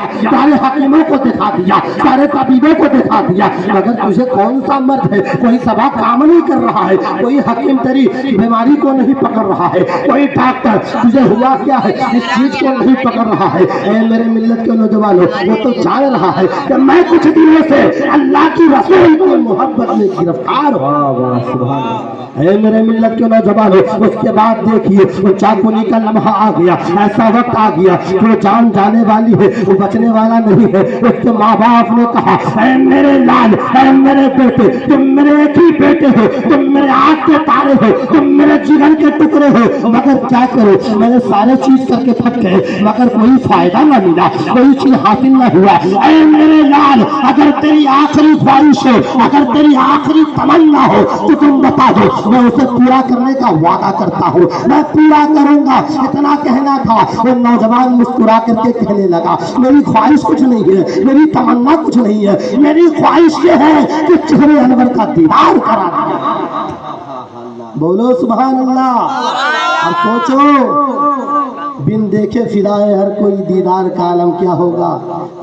दिया, सारे हकीमों को दिखा दिया, सारे तबीबों को दिखा दिया, मगर तुझे कौन सा मर्द है? कोई सभा काम नहीं कर रहा है, कोई हकीम तेरी बीमारी को नहीं पकड़ रहा है, कोई डॉक्टर तुझे हुआ क्या है इस चीज को नहीं पकड़ रहा है। ए मेरे मिल्लत के नौजवानों, वो तो जान रहा है कि मैं कुछ दिनों से अल्लाह की रसूल की मोहब्बत में गिरफ्तार हूँ। है मेरे मिल्लत के नौजवानों, उसके बाद देखिए वो चाकुनी का लम्हा आ गया, ऐसा वक्त आ गया वो जान जाने वाली है, वो बचने वाला नहीं है। उसके माँ बाप ने कहा, ऐ मेरे लाल, ऐ मेरे बेटे, तुम मेरे एक ही बेटे हो, तुम मेरे आँख के तारे हो, तुम मेरे जीवन के टुकड़े हो, मगर क्या करो, मैंने सारे चीज करके थक गए, मगर कोई फायदा न मिला, कोई चीज हासिल न हुआ। ऐ मेरे लाल, अगर तेरी आखिरी ख्वाहिश हो, अगर तेरी आखिरी तमन्ना हो तो तुम बता दो, मैं उसे पूरा करने का वादा करता हूँ, मैं पूरा करूंगा। इतना कहना था, वो नौजवान मुस्कुरा करके कहने लगा, मेरी ख्वाहिश कुछ नहीं है, मेरी तमन्ना कुछ नहीं है, मेरी ख्वाहिश ये है कि चेहरे अनवर का दीदार करा दिया। बोलो सुभान अल्लाह। अब सोचो, बिन देखे फिदाए हर कोई, दीदार का आलम क्या होगा।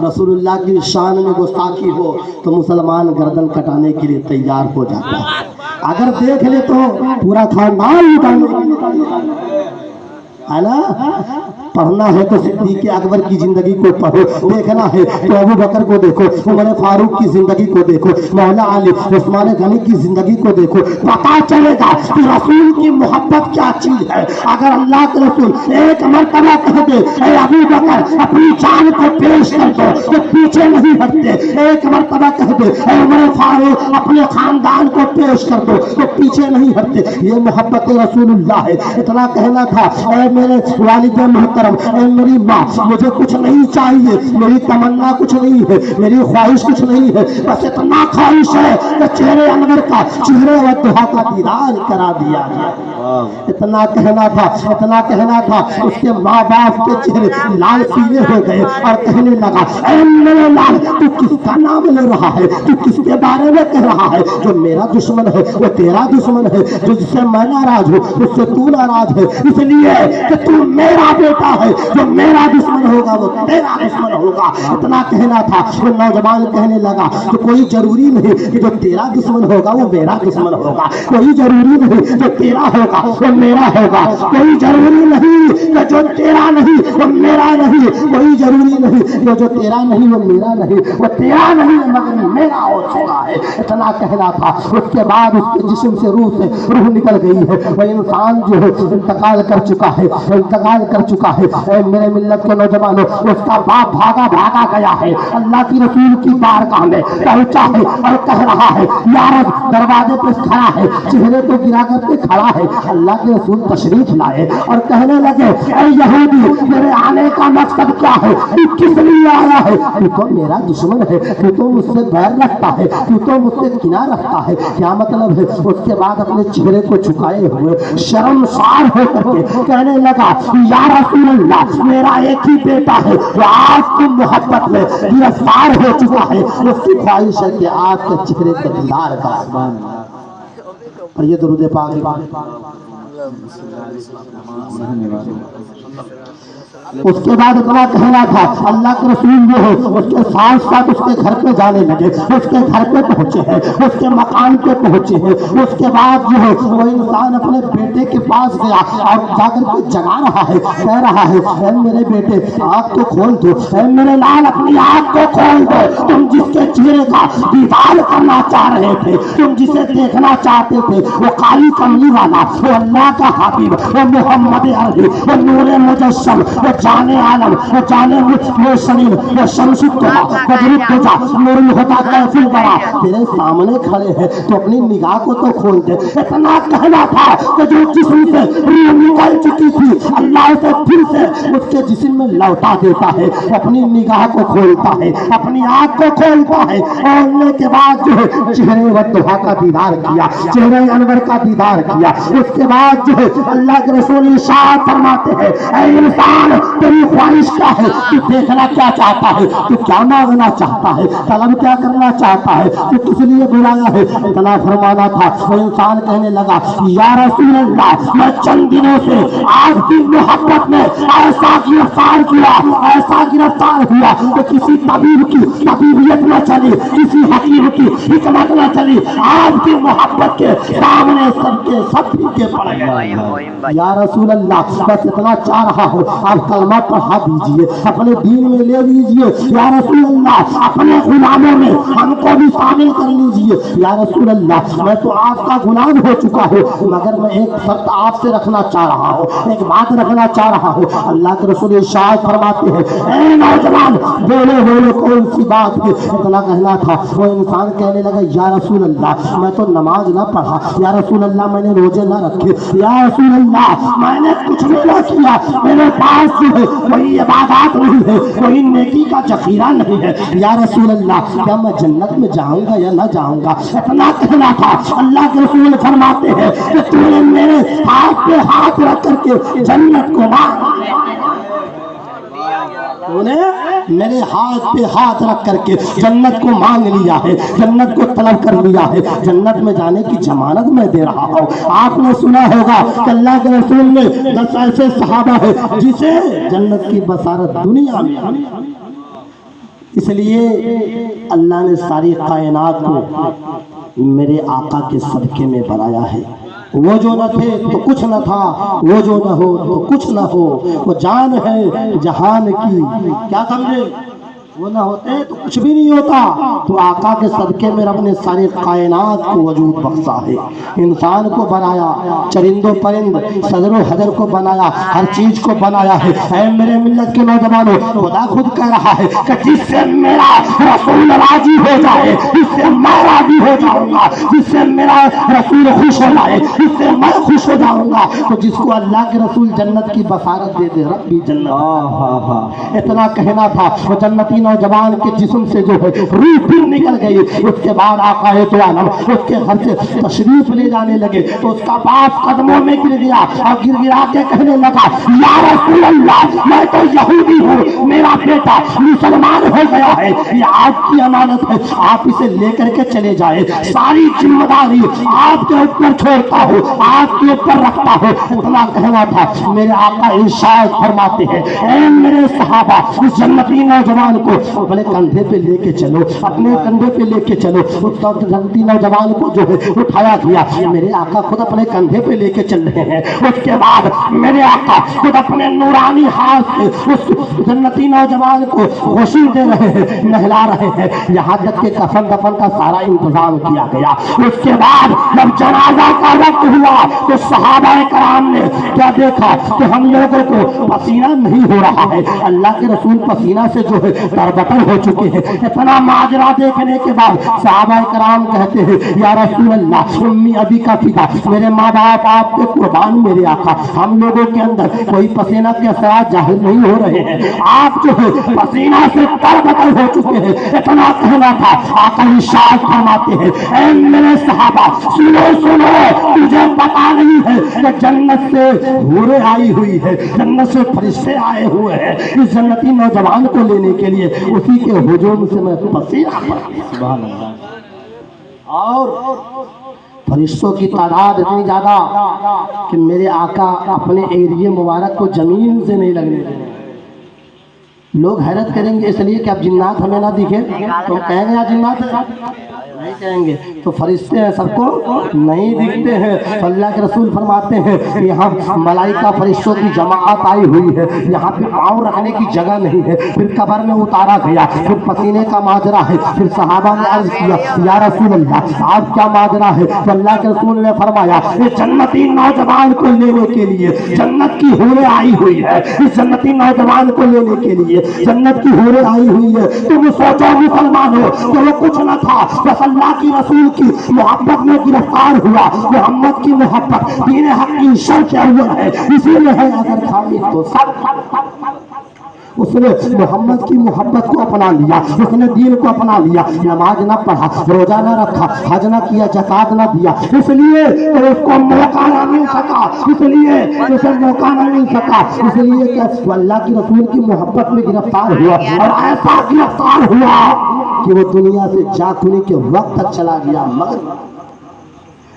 रसूलुल्लाह की शान में गुस्ताखी हो तो मुसलमान गर्दन कटाने के लिए तैयार हो जाता है, अगर देख ले तो पूरा खानदान है ना। पढ़ना है तो सिद्दीक़ अकबर की जिंदगी को पढ़ो, देखना है तो अबू बकर को देखो, उमर फारूक की जिंदगी को देखो, मौला अली, उस्मान गनी की जिंदगी को देखो, पता चलेगा कि रसूल की मोहब्बत क्या चीज है। अगर अल्लाह के रसूल एक मरतबा कह दे, ऐ अबू बकर अपनी जान को पेश कर दो, तो पीछे नहीं हटते। एक मरतबा कह दे, ऐ उमर फारूक अपने खानदान को पेश कर दो, तो पीछे नहीं हटते। ये मोहब्बत रसूलुल्लाह है। इतना कहना था, ऐ मेरे वालिद मोहतरम, ऐ मेरी माँ, मुझे कुछ नहीं चाहिए, मेरी तमन्ना कुछ नहीं है, मेरी ख्वाहिश कुछ नहीं है, बस इतना ख्वाहिश है कि चेहरे अनवर का, चेहरे व दुहा का दीदार करा दिया। इतना कहना था, इतना कहना था, उसके माँ बाप के चेहरे लाल पीले हो गए और कहने लगा, ऐ मेरे लाल, तू किसका नाम ले रहा है, तू किसके बारे में कह रहा है। जो मेरा दुश्मन है वो तेरा दुश्मन है, जो जिससे मैं नाराज हूँ उससे तू नाराज है, इसलिए कि तू मेरा बेटा है, जो मेरा दुश्मन होगा वो तेरा दुश्मन होगा। इतना कहना था, वो नौजवान कहने लगा कि कोई जरूरी नहीं कि जो तेरा दुश्मन होगा वो मेरा दुश्मन होगा, कोई जरूरी नहीं जो तेरा होगा वो मेरा होगा, कोई जरूरी नहीं कि जो तेरा नहीं वो मेरा नहीं, कोई जरूरी नहीं कि जो तेरा नहीं वो मेरा नहीं, वो तेरा नहीं मगर मेरा हो चुका है। इतना कहना था। उसके बाद उसके जिस्म से रूह निकल गई है, वो इंसान जो है इंतकाल कर चुका है, इंतकाल कर चुका है। मेरे मिल्लत के नौजवानों, उसका बाप भागा भागा गया है, अल्लाह की रसूल की बारगाह में पहुंचा है और कह रहा है, या रब, दरवाजे पे खड़ा है, चेहरे को गिरा करके खड़ा है। अल्लाह के रसूल तशरीफ लाए और कहने लगे, ऐ यहूदी, तेरे आने का मकसद क्या है, तू किस लिए आया है। तू तो मेरा दुश्मन है, तू तो मुझसे बैर रखता है, तू तो मुझसे किना रखता है, क्या मतलब है। उसके बाद अपने चेहरे को झुकाए हुए शर्मसार होकर के कहने लगा, या रसूल अल्लाह, मेरा एक ही बेटा है, वो आज की मोहब्बत में गिरफ्तार हो चुका है, उसकी ख्वाहिश है कि आपके चेहरे के दीदार का। और ये दुरूद पाक। उसके बाद इतना कहना था, अल्लाह के रसूल जो है उसके साथ साथ उसके घर पे जाने लगे, उसके घर पे पहुंचे हैं, उसके मकान पे पहुंचे हैं। उसके बाद जो है वो इंसान अपने बेटे के पास गया और जाकर के जगा रहा है, कह रहा है, ऐ मेरे बेटे, आँख को खोल दो, ऐ मेरे लाल, अपनी आँख को खोल दो। तुम जिसके चेहरे का दीदार करना चाह रहे थे, तुम जिसे देखना चाहते थे, वो काली कमली वाला, वो अल्लाह का हबीब, वो मोहम्मद अरबी, वो नूरे मुजस्सम, वो जाने आलम, वो जाने वो सलीम, वो शमसुद्दौला, बदरुद्दोजा, नूरुल हुदा, कैफुल बरा तेरे सामने खड़े हैं, तो अपनी निगाह को तो खोल दे। इतना कहना था कि जो जिस्म से रूह निकल चुकी थी, अल्लाह से फिर से उसके जिस्म में लौटा देता है, अपनी निगाह को खोलता है, अपनी आँख को खोलता है। खोलने के बाद जो है चेहरे वद्दुहा का दीदार किया, चेहरे अनवर का दीदार किया। उसके बाद जो है अल्लाह के रसूल इरशाद फरमाते हैं, ऐ इंसान, तेरी ख्वाहिश क्या है, तू देखना क्या चाहता है, तू क्या मांगना चाहता है, तलब क्या करना चाहता है, तू किस लिए बुलाया है। इतना फरमाना था। वो इंसान कहने लगा या रसूल अल्लाह, मैं चंद दिनों से आपकी मोहब्बत में ऐसा गिरफ्तार किया, ऐसा गिरफ्तार हुआ कि किसी तबीब की तबीबियत न चली, किसी हकीम की हिकमत न चली, आपकी मोहब्बत के सामने सबके सब फीके पड़ गए। या रसूल अल्लाह, बस इतना चाह रहा हो आप कलमा पढ़ा दीजिए, अपने दीन में ले लीजिए। या रसूल अल्लाह, अपने गुलामों में हमको भी शामिल कर लीजिए। या रसूल अल्लाह, मैं तो आपका गुलाम हो चुका हूँ, मगर मैं एक शर्त आपसे रखना चाह रहा हूँ, एक बात रखना चाह रहा हूँ। अल्लाह के रसूल इरशाद फरमाते हैं, ए नौजवान, बोलो बोलो कौन सी बात है। इतना कहना था। वो इंसान कहने लगा या रसूल अल्लाह, मैं तो नमाज ना पढ़ा, या रसूल अल्लाह मैंने रोजे ना रखे, या रसूल अल्लाह मैंने कुछ भी ना किया, मेरे पास जो है कोई इबादत नहीं है, कोई नेकी का जखीरा नहीं है। या रसूल अल्लाह, क्या मैं जन्नत में जाऊंगा या ना जाऊंगा। इतना कहना था। अल्लाह के रसूल फरमाते हैं कि तूने मेरे हाथ पे हाथ रख करके जन्नत को मांग, तूने मेरे हाथ पे हाथ रख करके जन्नत को मांग लिया है, जन्नत को तलब कर लिया है, जन्नत में जाने की जमानत मैं दे रहा हूँ। आपने सुना होगा कि अल्लाह के रसूल ने 10 ऐसे सहाबा है जिसे जन्नत की बसारत दुनिया में। इसलिए अल्लाह ने सारी कायनात को मेरे आका के सदके में बनाया है। वो जो न थे तो कुछ न था, वो जो न हो तो कुछ न हो, वो जान है जहान की, क्या समझे, वो ना होते तो कुछ भी नहीं होता। तो आका के सदके में रब ने सारी कायनात को वजूद बख्शा है, इंसान को बनाया, चरिंदो परिंद सदरो हजर को बनाया, हर चीज को बनाया है। ऐ मेरे मिल्लत के नौजवानों, खुदा खुद कह रहा है कि जिससे मेरा रसूल राजी हो जाए, जिससे मैं राजी हो जाऊंगा, जिससे मेरा रसूल खुश हो जाए, जिससे मैं खुश हो जाऊंगा, तो जिसको अल्लाह के रसूल जन्नत की बसारत दे दे, रब्बी जन्नत। इतना कहना था। वो जन्नती नौजवान के जिस्म से जो है रूह फिर निकल गई। उसके बाद आकाए तो आलम उसके घर से तशरीफ ले जाने लगे तो उसका बाप कदमों में गिर गया और गिर गिरा के कहने लगा या रसूल अल्लाह, मैं तो यहूदी हूँ, मेरा बेटा मुसलमान हो गया है, ये आपकी अमानत है, आप इसे लेकर के चले जाए, सारी जिम्मेदारी आपके ऊपर छोड़ता हूँ, आपके ऊपर रखता हूँ। इतना कहना था। मेरे आका इरशाद फरमाते हैं, ऐ मेरे सहाबा, उस जन्नती नौजवान को अपने कंधे पे लेके चलो, अपने कंधे पे लेके चलो। उस जन्नती नौजवान को जो है उठाया गया। मेरे आका खुद अपने कंधे पे लेके चल रहे हैं। उसके बाद मेरे आका खुद अपने नूरानी हाथ से उस जन्नती नौजवान को गोशी दे रहे हैं, नहला रहे हैं, यहाँ तक के कफन दफन का सारा इंतजाम किया गया। उसके बाद जब जनाजा का वक्त हुआ तो सहाबा कराम ने क्या देखा कि हम लोगों को पसीना नहीं हो रहा है, अल्लाह के रसूल पसीना से जो है तरबतर हो चुके हैं। इतना माजरा देखने के बाद सहाबा कराम कहते हैं या रसूल अल्लाह, उम्मी अभी का फिदा, मेरे माँ बाप आप पे कुर्बान मेरे आका, हम लोगों के अंदर कोई पसीना के असरात जाहिर नहीं हो रहे हैं, आप जो है पसीना से तरबतर हो चुके हैं। इतना कहना था। आका इरशाद फरमाते हैं, ऐ मेरे सहाबा सुनो सुनो, तुझे पता नहीं है कि जन्नत से हूरें आई हुई है, जन्नत से फरिश्ते आए हुए हैं इस जन्नती नौजवान को लेने के लिए, उसी के हुजूम से मैं पसीना पड़ा। सुभान अल्लाह। और फरिश्तों की तादाद इतनी ज्यादा कि मेरे आका अपने एरिए मुबारक को जमीन से नहीं लगने देंगे। लोग हैरत करेंगे इसलिए कि अब जिन्नात हमें ना दिखे तो कहेंगे यार जिन्नात नहीं कहेंगे, तो फरिश्ते हैं सबको नहीं दिखते हैं। तो अल्लाह के रसूल फरमाते हैं यहाँ मलाइका फरिश्तों की जमात आई हुई है, यहाँ पे पाँव रखने की जगह नहीं है। फिर कब्र में उतारा गया, फिर पसीने का माजरा है। फिर सहाबा ने अर्ज किया या रसूल अल्लाह, आप क्या माजरा है। तो अल्लाह के रसूल ने फरमाया इस जन्नती नौजवान को लेने के लिए जन्नत की हूरें आई हुई है, इस जन्नती नौजवान को लेने के लिए जन्नत की हूरें आई हुई है। तुम सोचो मुसलमानों कि वो कुछ न था, बस अल्लाह की रसूल की मोहब्बत में गिरफ्तार हुआ। मोहम्मद की मोहब्बत दीन हक की शर्त अव्वल है, इसीलिए है अगर खाली तो सब اس نے محمد کی محبت کو اپنا لیا، اس نے دین کو اپنا لیا، نماز نہ پڑھا، روزہ نہ رکھا، حج نہ کیا، زکات نہ دیا، اس لیے کہ اس کو موقع نہ مل سکا، اس لیے اسے موقع نہ مل سکا، اس لیے کہ وہ اللہ کی رسول کی محبت میں گرفتار ہوا، اور ایسا گرفتار ہوا کہ وہ دنیا سے جا کھنے کے وقت تک چلا گیا۔ مگر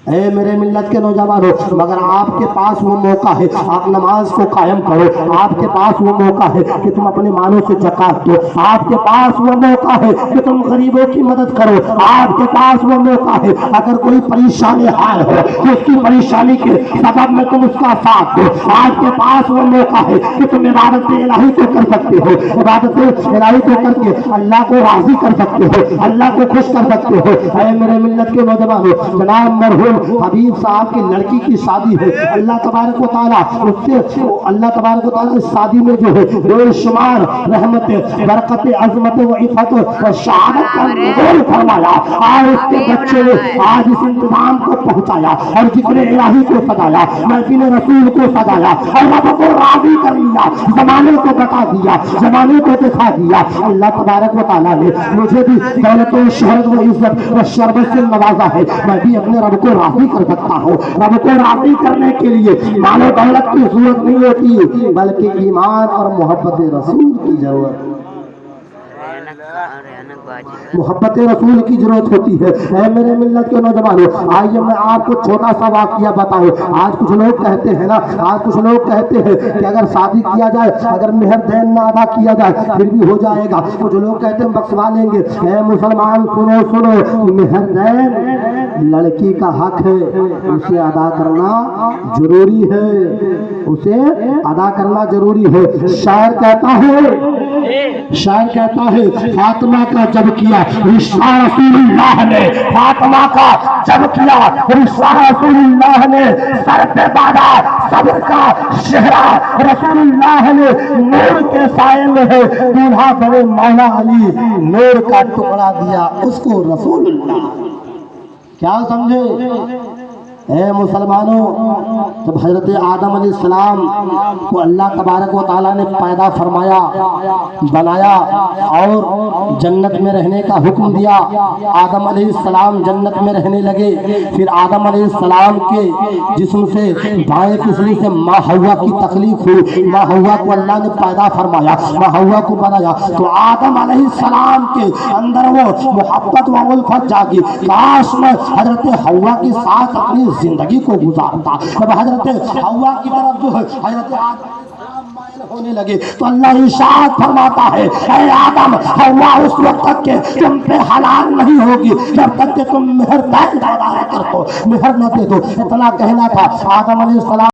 اے میرے ملت کے نوجوانوں، مگر آپ کے پاس وہ موقع ہے، آپ نماز کو قائم کرو، آپ کے پاس وہ موقع ہے کہ تم اپنے مالوں سے زکات دو، آپ کے پاس وہ موقع ہے کہ تم غریبوں کی مدد کرو، آپ کے پاس وہ موقع ہے اگر کوئی پریشان حال ہو تو اس کی پریشانی کے سبب میں تم اس کا ساتھ دو، آپ کے پاس وہ موقع ہے کہ تم عبادت الہی کو کر سکتے ہو، عبادت الہی کو کر کے اللہ کو راضی کر سکتے ہو، اللہ کو خوش کر سکتے ہو۔ اے میرے ملت کے نوجوانوں، جناب مرحوم حبیب صاحب کی لڑکی کی شادی ہے، اللہ تبارک و تعالیٰ اس سے اللہ تبارک و تعالیٰ اس شادی میں جو ہے بے شمار رحمت، برکت، عظمت و عفت و شہادت کا نزول فرمایا، اور اس کے بچے نے آج اس انتظام کو پہنچایا اور ذکر الہی کو سجایا، محفل رسول کو سجایا، اور رب کو راضی کر لیا، زمانے کو بتا دیا، زمانے کو دکھا دیا۔ اللہ تبارک و تعالیٰ نے مجھے بھی دولت و شہرت و عزت و شربت سے نوازا ہے، میں بھی اپنے رب کو راضی کر سکتا ہوں۔ رب کو راضی کرنے کے لیے مال و دولت کی ضرورت نہیں ہوتی، بلکہ ایمان اور محبت رسول کی ضرورت ہے، محبت رسول کی ضرورت ہوتی ہے۔ اے میرے ملت کے نوجوانوں، آئیے میں آپ کو چھوٹا سا واقعہ بتاؤں۔ آج کچھ لوگ کہتے ہیں نا، آج کچھ لوگ کہتے ہیں کہ اگر شادی کیا جائے، اگر مہر دین نہ ادا کیا جائے پھر بھی ہو جائے گا، کچھ لوگ کہتے ہیں بخشوا لیں گے۔ اے مسلمان سنو سنو، مہر دین لڑکی کا حق ہے، اسے ادا کرنا ضروری ہے، اسے ادا کرنا ضروری ہے۔ شاعر کہتا ہے فاطمہ کا جب کیا رشتہ رسول اللہ نے، فاطمہ کا جب کیا رشتہ رسول اللہ نے، سر پہ باندھا صبر کا شہرا رسول اللہ نے، نور کے سائے میں ہے دولہا بڑے مولا علی، نور کا ٹکڑا دیا اس کو رسول اللہ۔ کیا سمجھے؟ اے مسلمانوں، جب حضرت آدم علیہ السلام کو اللہ تبارک و تعالیٰ نے پیدا فرمایا، بنایا اور جنت میں رہنے کا حکم دیا، آدم علیہ السلام جنت میں رہنے لگے، پھر آدم علیہ السلام کے جسم سے بائیں پسلی سے ماں حوا کی تخلیق ہوئی، ماں حوا کو اللہ نے پیدا فرمایا، ماں حوا کو بنایا، تو آدم علیہ السلام کے اندر وہ محبت و الفت جاگی، کاش میں حضرت حوا کے ساتھ اپنی زندگی کو گزارتا۔ جب حضرت حوا کی طرف جو ہے حضرت آدم مائل ہونے لگے تو اللہ ارشاد فرماتا ہے، اے آدم، حوا اس وقت تک کہ تم پہ حلال نہیں ہوگی جب تک کہ تم مہر نہ ادا کر دو، مہر نہ دے دو۔ اتنا کہنا تھا۔ آدم علیہ السلام